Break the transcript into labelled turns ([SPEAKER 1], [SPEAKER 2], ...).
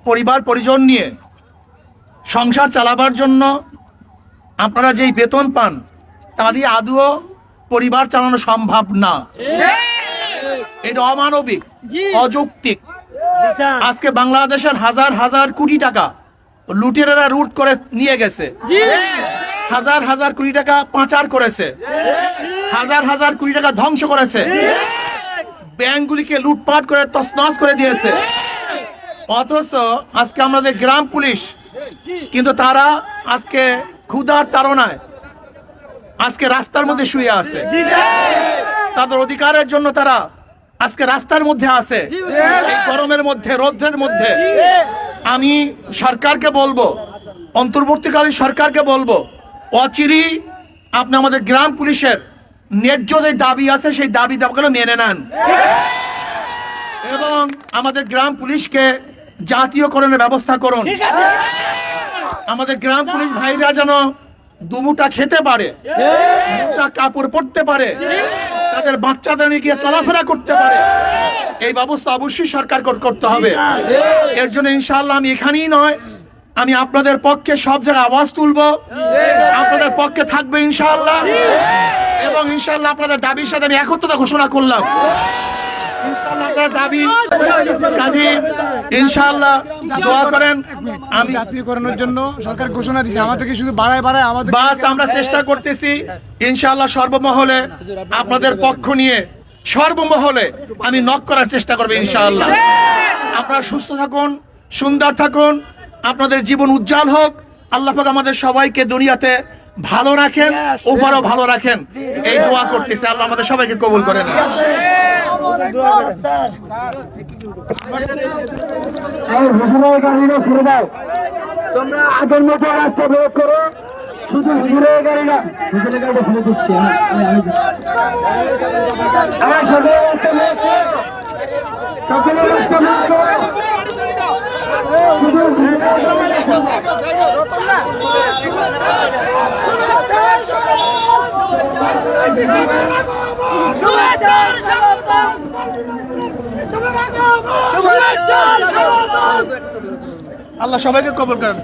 [SPEAKER 1] পরিবার পরিজন নিয়ে সংসার চালাবার জন্য আপনারা যেই বেতন পান তা দিয়ে আদৌ পরিবার চালানো সম্ভব না। এটা অমানবিক, অযৌক্তিক। আজকে বাংলাদেশের হাজার হাজার কোটি টাকা লুটেরারা লুট করে নিয়ে গেছে, হাজার হাজার কোটি টাকা পাচার করেছে, হাজার হাজার কোটি টাকা ধ্বংস করেছে, ব্যাংকগুলিকে লুটপাট করে তছনছ করে দিয়েছে। অথচ আজকে আমাদের গ্রাম পুলিশ কিন্তু তারা আজকে ক্ষুধার তাড়নায় আজকে রাস্তার মধ্যে শুয়ে আছে। তাদের অধিকারের জন্য তারা আজকে রাস্তার মধ্যে আছে, এই গরমের মধ্যে, রৌদ্রের মধ্যে। আমি সরকারকে বলবো, অন্তর্বর্তীকালীন সরকারকে বলবো, অচিরেই আপনি আমাদের গ্রাম পুলিশের ন্যায্য যে দাবি আছে সেই দাবিগুলো মেনে নেন এবং আমাদের গ্রাম পুলিশকে জাতীয়করণের ব্যবস্থা করুন। আমাদের গ্রাম পুলিশ ভাইরা যেন দুমুটা খেতে পারে, দুটা কাপড় পরতে পারে, তাদের বাচ্চাদের নিয়ে গিয়ে চলাফেরা করতে পারে, এই ব্যবস্থা অবশ্যই সরকার করতে হবে। এর জন্য ইনশাআল্লাহ আমি এখানেই নয়, আমি আপনাদের পক্ষে সব জায়গায় আওয়াজ তুলবো, আপনাদের পক্ষে থাকবে ইনশাআল্লাহ। এবং ইনশাআল্লাহ আপনাদের দাবির সাথে আমি একত্রতা ঘোষণা করলাম। ইনশাআল্লাহ আপনার দাবি কাজী ইনশাআল্লাহ দোয়া করেন। আমি
[SPEAKER 2] জাতীয়করণের জন্য সরকার ঘোষণা দিয়েছে, আমাদেরকে শুধু বাড়ায় আমাদের
[SPEAKER 1] বাস আমরা চেষ্টা করতেছি ইনশাআল্লাহ সর্বমহলে আপনাদের পক্ষ নিয়ে সর্বমহলে আমি নক করার চেষ্টা করব ইনশাআল্লাহ। আপনারা সুস্থ থাকুন, সুন্দর থাকুন, আপনাদের জীবন উজ্জ্বল হোক। আল্লাহ পাক আমাদের সবাইকে দুনিয়াতে ভালো রাখেন, ওপারও ভালো রাখেন, এই দোয়া করতেছি। আল্লাহ আমাদের সবাইকে কবুল করেন।
[SPEAKER 3] তোমরা আগের মতো রাস্তা প্রয়োগ করো, শুধু হুজুরের গাড়ি না, হুজুরের গাড়িটা ছেড়ে দিচ্ছি আমার সকলে রাস্তা প্রয়োগ করো, সকলে রাস্তা প্রয়োগ করো, শুধু
[SPEAKER 1] আল্লাহ সবাইকে কবুল করেন।